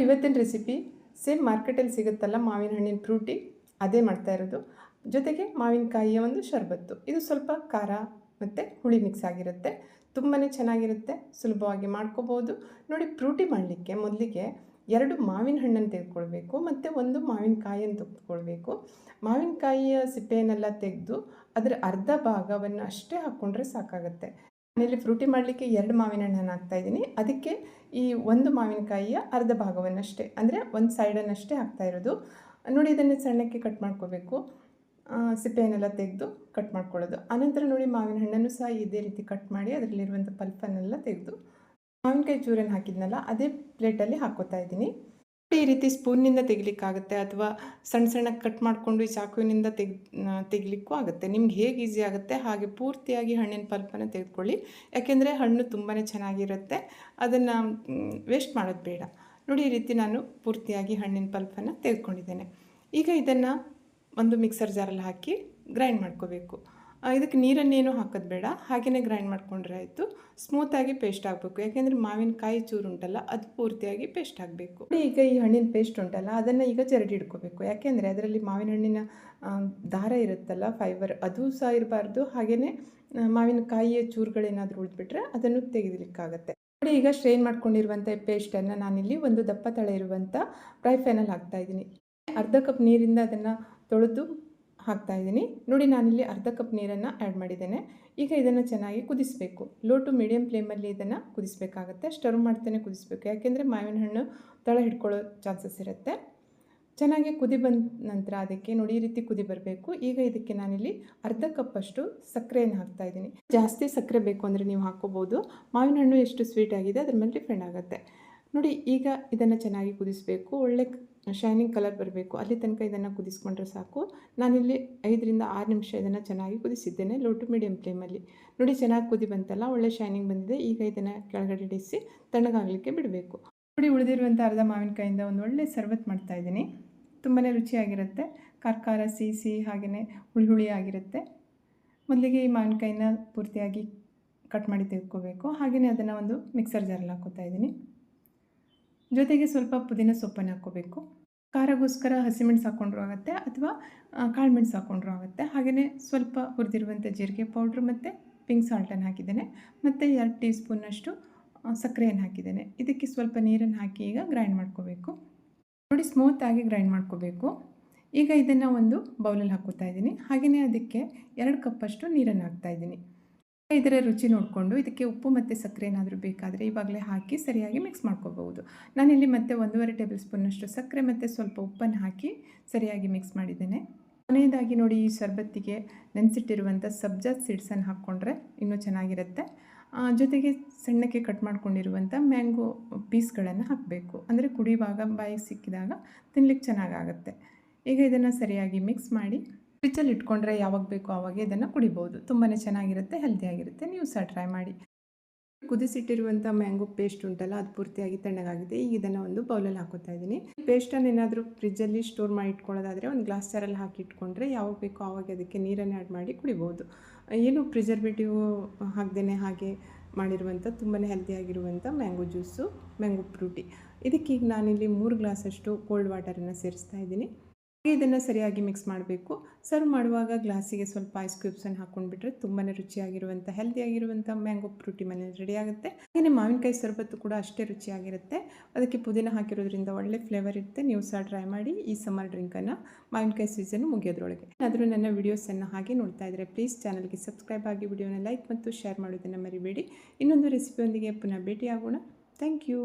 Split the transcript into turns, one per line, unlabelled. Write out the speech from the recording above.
ಇವತ್ತಿನ recipe same ಮಾರ್ಕೆಟಲ್ಲಿ ಸಿಗುತ್ತಲ್ಲ ಮಾವಿನ ಹಣ್ಣಿನ ಫ್ರೂಟಿ, ಅದೇ ಮಾಡ್ತಾ ಇರೋದು. ಜೊತೆಗೆ ಮಾವಿನಕಾಯಿಯ ಒಂದು ಶರಬತ್ತು. ಇದು ಸ್ವಲ್ಪ ಖಾರ ಮತ್ತು ಹುಳಿ ಮಿಕ್ಸ್ ಆಗಿರುತ್ತೆ. ತುಂಬಾ ಚೆನ್ನಾಗಿರುತ್ತೆ, ಸುಲಭವಾಗಿ ಮಾಡ್ಕೋಬೋದು. ನೋಡಿ, ಫ್ರೂಟಿ ಮಾಡಲಿಕ್ಕೆ ಮೊದಲಿಗೆ 2 ಮಾವಿನ ಹಣ್ಣನ್ನು ತೆಗೆದುಕೊಳ್ಬೇಕು ಮತ್ತು 1 ಮಾವಿನಕಾಯಿಯನ್ನು ತೆಗೆದುಕೊಳ್ಬೇಕು. ಮಾವಿನಕಾಯಿಯ ಸಿಪ್ಪೆಯನ್ನೆಲ್ಲ ತೆಗೆದು ಅದರ ಅರ್ಧ ಭಾಗವನ್ನು ಅಷ್ಟೇ ಹಾಕ್ಕೊಂಡ್ರೆ ಸಾಕಾಗುತ್ತೆ. ನಾನಿಲ್ಲಿ ಫ್ರೂಟಿ ಮಾಡಲಿಕ್ಕೆ 2 ಮಾವಿನ ಹಣ್ಣನ್ನು ಹಾಕ್ತಾಯಿದ್ದೀನಿ. ಅದಕ್ಕೆ ಈ 1 ಮಾವಿನಕಾಯಿಯ ಅರ್ಧ ಭಾಗವನ್ನಷ್ಟೇ, ಅಂದರೆ ಒಂದು ಸೈಡನ್ನಷ್ಟೇ ಹಾಕ್ತಾ ಇರೋದು. ನೋಡಿ, ಇದನ್ನು ಸಣ್ಣಕ್ಕೆ ಕಟ್ ಮಾಡ್ಕೋಬೇಕು. ಸಿಪ್ಪೆಯನ್ನೆಲ್ಲ ತೆಗೆದು ಕಟ್ ಮಾಡ್ಕೊಳ್ಳೋದು. ಆನಂತರ ನೋಡಿ, ಮಾವಿನ ಹಣ್ಣನ್ನು ಸಹ ಇದೇ ರೀತಿ ಕಟ್ ಮಾಡಿ ಅದರಲ್ಲಿರುವಂಥ ಪಲ್ಪನ್ನೆಲ್ಲ ತೆಗೆದು ಮಾವಿನಕಾಯಿ ಚೂರನ್ನು ಹಾಕಿದ್ನಲ್ಲ ಅದೇ ಪ್ಲೇಟಲ್ಲಿ ಹಾಕ್ಕೋತಾ ಇದ್ದೀನಿ. ಈ ರೀತಿ ಸ್ಪೂನ್ನಿಂದ ತೆಗಿಲಿಕ್ಕಾಗುತ್ತೆ, ಅಥವಾ ಸಣ್ಣ ಸಣ್ಣ ಕಟ್ ಮಾಡಿಕೊಂಡು ಈ ಚಾಕುವಿನಿಂದ ತೆಗಿಲಿಕ್ಕೂ ಆಗುತ್ತೆ. ನಿಮ್ಗೆ ಹೇಗೆ ಈಸಿ ಆಗುತ್ತೆ ಹಾಗೆ ಪೂರ್ತಿಯಾಗಿ ಹಣ್ಣಿನ ಪಲ್ಪನ್ನು ತೆಗೆದುಕೊಳ್ಳಿ. ಯಾಕೆಂದರೆ ಹಣ್ಣು ತುಂಬಾ ಚೆನ್ನಾಗಿರುತ್ತೆ, ಅದನ್ನು ವೇಸ್ಟ್ ಮಾಡೋದು ಬೇಡ. ನೋಡಿ, ಈ ರೀತಿ ನಾನು ಪೂರ್ತಿಯಾಗಿ ಹಣ್ಣಿನ ಪಲ್ಪನ್ನು ತೆಗೆದುಕೊಂಡಿದ್ದೇನೆ. ಈಗ ಇದನ್ನು ಒಂದು ಮಿಕ್ಸರ್ ಜಾರಲ್ಲಿ ಹಾಕಿ ಗ್ರೈಂಡ್ ಮಾಡ್ಕೋಬೇಕು. ಇದಕ್ಕೆ ನೀರನ್ನೇನು ಹಾಕೋದು ಬೇಡ, ಹಾಗೆಯೇ ಗ್ರೈಂಡ್ ಮಾಡ್ಕೊಂಡ್ರೆ ಆಯಿತು. ಸ್ಮೂತಾಗಿ ಪೇಸ್ಟ್ ಆಗಬೇಕು, ಯಾಕೆಂದರೆ ಮಾವಿನಕಾಯಿ ಚೂರು ಉಂಟಲ್ಲ ಅದು ಪೂರ್ತಿಯಾಗಿ ಪೇಸ್ಟ್ ಆಗಬೇಕು. ಈಗ ಈ ಹಣ್ಣಿನ ಪೇಸ್ಟ್ ಉಂಟಲ್ಲ ಅದನ್ನು ಈಗ ಜರಡಿ ಇಟ್ಕೋಬೇಕು. ಯಾಕೆಂದರೆ ಅದರಲ್ಲಿ ಮಾವಿನ ಹಣ್ಣಿನ ದಾರ ಇರುತ್ತಲ್ಲ, ಫೈಬರ್, ಅದು ಸಹ ಇರಬಾರ್ದು. ಹಾಗೆಯೇ ಮಾವಿನಕಾಯಿಯ ಚೂರುಗಳೇನಾದರೂ ಉಳಿದ್ಬಿಟ್ರೆ ಅದನ್ನು ತೆಗೆದಲಿಕ್ಕಾಗತ್ತೆ. ನೋಡಿ, ಈಗ ಸ್ಟ್ರೈನ್ ಮಾಡ್ಕೊಂಡಿರುವಂಥ ಪೇಸ್ಟನ್ನು ನಾನಿಲ್ಲಿ ಒಂದು ದಪ್ಪ ತಳ ಇರುವಂಥ ಫ್ರೈ ಪ್ಯಾನಲ್ಲಿ ಹಾಕ್ತಾಯಿದ್ದೀನಿ. ಅರ್ಧ ಕಪ್ ನೀರಿಂದ ಅದನ್ನು ತೊಳೆದು ಹಾಕ್ತಾಯಿದ್ದೀನಿ. ನೋಡಿ, ನಾನಿಲ್ಲಿ ಅರ್ಧ ಕಪ್ ನೀರನ್ನು ಆ್ಯಡ್ ಮಾಡಿದ್ದೇನೆ. ಈಗ ಇದನ್ನು ಚೆನ್ನಾಗಿ ಕುದಿಸಬೇಕು. ಲೋ ಟು ಮೀಡಿಯಮ್ ಫ್ಲೇಮಲ್ಲಿ ಇದನ್ನು ಕುದಿಸಬೇಕಾಗತ್ತೆ. ಸ್ಟರ್ ಮಾಡ್ತಾನೆ ಕುದಿಸಬೇಕು, ಯಾಕೆಂದರೆ ಮಾವಿನ ಹಣ್ಣು ತಳ ಹಿಡ್ಕೊಳ್ಳೋ ಚಾನ್ಸಸ್ ಇರುತ್ತೆ. ಚೆನ್ನಾಗಿ ಕುದಿ ಬಂದ ನಂತರ ಅದಕ್ಕೆ ನೋಡಿ ಈ ರೀತಿ ಕುದಿ ಬರಬೇಕು. ಈಗ ಇದಕ್ಕೆ ನಾನಿಲ್ಲಿ ಅರ್ಧ ಕಪ್ಪಷ್ಟು ಸಕ್ಕರೆಯನ್ನು ಹಾಕ್ತಾಯಿದ್ದೀನಿ. ಜಾಸ್ತಿ ಸಕ್ಕರೆ ಬೇಕು ಅಂದರೆ ನೀವು ಹಾಕ್ಕೋಬೋದು. ಮಾವಿನ ಹಣ್ಣು ಎಷ್ಟು ಸ್ವೀಟ್ ಆಗಿದೆ ಅದ್ರ ಮೇಲೆ ಡಿಪೆಂಡ್ ಆಗುತ್ತೆ. ನೋಡಿ, ಈಗ ಇದನ್ನು ಚೆನ್ನಾಗಿ ಕುದಿಸಬೇಕು. ಒಳ್ಳೆ ಶೈನಿಂಗ್ ಕಲರ್ ಬರಬೇಕು, ಅಲ್ಲಿ ತನಕ ಇದನ್ನು ಕುದಿಸ್ಕೊಂಡ್ರೆ ಸಾಕು. ನಾನಿಲ್ಲಿ 5 ರಿಂದ 6 ನಿಮಿಷ ಇದನ್ನು ಚೆನ್ನಾಗಿ ಕುದಿಸಿದ್ದೇನೆ, ಲೋ ಟು ಮೀಡಿಯಮ್ ಫ್ಲೇಮಲ್ಲಿ. ನೋಡಿ, ಚೆನ್ನಾಗಿ ಕುದಿ ಬಂತಲ್ಲ, ಒಳ್ಳೆ ಶೈನಿಂಗ್ ಬಂದಿದೆ. ಈಗ ಇದನ್ನು ಕೆಳಗಡೆ ಇಡಿಸಿ ತಣ್ಣಗಾಗಲಿಕ್ಕೆ ಬಿಡಬೇಕು. ನೋಡಿ, ಉಳಿದಿರುವಂಥ ಅರ್ಧ ಮಾವಿನಕಾಯಿಂದ ಒಂದು ಒಳ್ಳೆ ಶರಬತ್ತು ಮಾಡ್ತಾಯಿದ್ದೀನಿ. ತುಂಬಾ ರುಚಿಯಾಗಿರುತ್ತೆ. ಖಾರ ಸಿಹಿ ಹಾಗೆಯೇ ಹುಳಿ ಆಗಿರುತ್ತೆ. ಮೊದಲಿಗೆ ಈ ಮಾವಿನಕಾಯಿನ ಪೂರ್ತಿಯಾಗಿ ಕಟ್ ಮಾಡಿ ತೆಗೆದುಕೋಬೇಕು. ಹಾಗೆಯೇ ಅದನ್ನು ಒಂದು ಮಿಕ್ಸರ್ ಜಾರಲ್ಲಿ ಹಾಕ್ಕೋತಾ ಇದ್ದೀನಿ. ಜೊತೆಗೆ ಸ್ವಲ್ಪ ಪುದೀನ ಸೊಪ್ಪನ್ನು ಹಾಕ್ಕೋಬೇಕು. ಖಾರಗೋಸ್ಕರ ಹಸಿಮೆಣಸು ಹಾಕ್ಕೊಂಡ್ರೂ ಆಗುತ್ತೆ, ಅಥವಾ ಕಾಳುಮೆಣಸು ಹಾಕ್ಕೊಂಡ್ರೂ ಆಗುತ್ತೆ. ಹಾಗೆಯೇ ಸ್ವಲ್ಪ ಹುರಿದಿರುವಂಥ ಜೀರಿಗೆ ಪೌಡ್ರ್ ಮತ್ತು ಪಿಂಕ್ ಸಾಲ್ಟನ್ನು ಹಾಕಿದ್ದೇನೆ, ಮತ್ತು 2 ಟೀ ಸ್ಪೂನ್ನಷ್ಟು ಸಕ್ಕರೆಯನ್ನು ಹಾಕಿದ್ದೇನೆ. ಇದಕ್ಕೆ ಸ್ವಲ್ಪ ನೀರನ್ನು ಹಾಕಿ ಈಗ ಗ್ರೈಂಡ್ ಮಾಡ್ಕೋಬೇಕು. ನೋಡಿ, ಸ್ಮೂತಾಗಿ ಗ್ರೈಂಡ್ ಮಾಡ್ಕೋಬೇಕು. ಈಗ ಇದನ್ನು ಒಂದು ಬೌಲಲ್ಲಿ ಹಾಕ್ಕೋತಾ ಇದ್ದೀನಿ. ಹಾಗೆಯೇ ಅದಕ್ಕೆ 2 ಕಪ್ಪಷ್ಟು ನೀರನ್ನು ಹಾಕ್ತಾಯಿದ್ದೀನಿ. ಇದರ ರುಚಿ ನೋಡಿಕೊಂಡು ಇದಕ್ಕೆ ಉಪ್ಪು ಮತ್ತು ಸಕ್ಕರೆ ಏನಾದರೂ ಬೇಕಾದರೆ ಇವಾಗಲೇ ಹಾಕಿ ಸರಿಯಾಗಿ ಮಿಕ್ಸ್ ಮಾಡ್ಕೋಬಹುದು. ನಾನಿಲ್ಲಿ ಮತ್ತೆ 1.5 ಟೇಬಲ್ ಸ್ಪೂನ್ನಷ್ಟು ಸಕ್ಕರೆ ಮತ್ತು ಸ್ವಲ್ಪ ಉಪ್ಪನ್ನು ಹಾಕಿ ಸರಿಯಾಗಿ ಮಿಕ್ಸ್ ಮಾಡಿದ್ದೇನೆ. ಕೊನೆಯದಾಗಿ ನೋಡಿ, ಈ ಶರಬತ್ತಿಗೆ ನೆನೆಸಿಟ್ಟಿರುವಂಥ ಸಬ್ಜಾ ಸೀಡ್ಸನ್ನು ಹಾಕ್ಕೊಂಡ್ರೆ ಇನ್ನೂ ಚೆನ್ನಾಗಿರುತ್ತೆ. ಜೊತೆಗೆ ಸಣ್ಣಕ್ಕೆ ಕಟ್ ಮಾಡ್ಕೊಂಡಿರುವಂಥ ಮ್ಯಾಂಗೋ ಪೀಸ್ಗಳನ್ನು ಹಾಕಬೇಕು, ಅಂದರೆ ಕುಡಿಯುವಾಗ ಬಾಯಿಗೆ ಸಿಕ್ಕಿದಾಗ ತಿನ್ಲಿಕ್ಕೆ ಚೆನ್ನಾಗಾಗುತ್ತೆ. ಈಗ ಇದನ್ನು ಸರಿಯಾಗಿ ಮಿಕ್ಸ್ ಮಾಡಿ ಫ್ರಿಜ್ಜಲ್ಲಿ ಇಟ್ಕೊಂಡ್ರೆ ಯಾವಾಗ ಬೇಕೋ ಆವಾಗ ಇದನ್ನು ಕುಡಿಬೋದು. ತುಂಬಾ ಚೆನ್ನಾಗಿರುತ್ತೆ, ಹೆಲ್ದಿಯಾಗಿರುತ್ತೆ. ನೀವು ಸಹ ಟ್ರೈ ಮಾಡಿ. ಕುದಿಸಿಟ್ಟಿರುವಂಥ ಮ್ಯಾಂಗೋ ಪೇಸ್ಟ್ ಉಂಟಲ್ಲ ಅದು ಪೂರ್ತಿಯಾಗಿ ತಣ್ಣಗಾಗಿದೆ. ಈಗ ಇದನ್ನು ಒಂದು ಬೌಲಲ್ಲಿ ಹಾಕೋತಾ ಇದ್ದೀನಿ. ಪೇಸ್ಟನ್ನು ಏನಾದರೂ ಫ್ರಿಜ್ಜಲ್ಲಿ ಸ್ಟೋರ್ ಮಾಡಿ ಇಟ್ಕೊಳ್ಳೋದಾದರೆ ಒಂದು ಗ್ಲಾಸ್ ಜಾರಲ್ಲಿ ಹಾಕಿ ಇಟ್ಕೊಂಡ್ರೆ ಯಾವಾಗ ಬೇಕೋ ಆವಾಗ ಅದಕ್ಕೆ ನೀರನ್ನು ಆ್ಯಡ್ ಮಾಡಿ ಕುಡಿಬೋದು. ಏನು ಪ್ರಿಸರ್ವೇಟಿವ್ ಹಾಕ್ದೇ ಹಾಗೆ ಮಾಡಿರುವಂಥ ತುಂಬಾ ಹೆಲ್ದಿಯಾಗಿರುವಂಥ ಮ್ಯಾಂಗೋ ಜ್ಯೂಸು, ಮ್ಯಾಂಗೋ ಫ್ರೂಟಿ. ಇದಕ್ಕೀಗ ನಾನಿಲ್ಲಿ 3 ಗ್ಲಾಸಷ್ಟು ಕೋಲ್ಡ್ ವಾಟರನ್ನು ಸೇರಿಸ್ತಾ ಇದ್ದೀನಿ. ಇದನ್ನು ಸರಿಯಾಗಿ ಮಿಕ್ಸ್ ಮಾಡಬೇಕು. ಸರ್ವ್ ಮಾಡುವಾಗ ಗ್ಲಾಸಿಗೆ ಸ್ವಲ್ಪ ಐಸ್ ಕ್ಯೂಬ್ಸನ್ನು ಹಾಕ್ಕೊಂಡ್ಬಿಟ್ರೆ ತುಂಬಾ ರುಚಿಯಾಗಿರುವಂಥ ಹೆಲ್ದಿಯಾಗಿರುವಂಥ ಮ್ಯಾಂಗೋ ಫ್ರೂಟಿ ಮನೇಲಿ ರೆಡಿ ಆಗುತ್ತೆ. ಹಾಗೆಯೇ ಮಾವಿನಕಾಯಿ ಶರಬತ್ತು ಕೂಡ ಅಷ್ಟೇ ರುಚಿಯಾಗಿರುತ್ತೆ. ಅದಕ್ಕೆ ಪುದೀನ ಹಾಕಿರೋದ್ರಿಂದ ಒಳ್ಳೆ ಫ್ಲೇವರ್ ಇರುತ್ತೆ. ನೀವು ಸಹ ಟ್ರೈ ಮಾಡಿ ಈ ಸಮ್ಮರ್ ಡ್ರಿಂಕನ್ನು ಮಾವಿನಕಾಯಿ ಸೀಸನ್ ಮುಗಿಯೋದ್ರೊಳಗೆ. ಆದರೂ ನನ್ನ ವಿಡಿಯೋಸನ್ನು ಹಾಗೆ ನೋಡ್ತಾ ಇದ್ದರೆ ಪ್ಲೀಸ್ ಚಾನಲ್ಗೆ ಸಬ್ಸ್ಕ್ರೈಬ್ ಆಗಿ, ವಿಡಿಯೋನ ಲೈಕ್ ಮತ್ತು ಶೇರ್ ಮಾಡೋದನ್ನು ಮರಿಬೇಡಿ. ಇನ್ನೊಂದು ರೆಸಿಪಿಯೊಂದಿಗೆ ಪುನಃ ಭೇಟಿಯಾಗೋಣ. Thank you.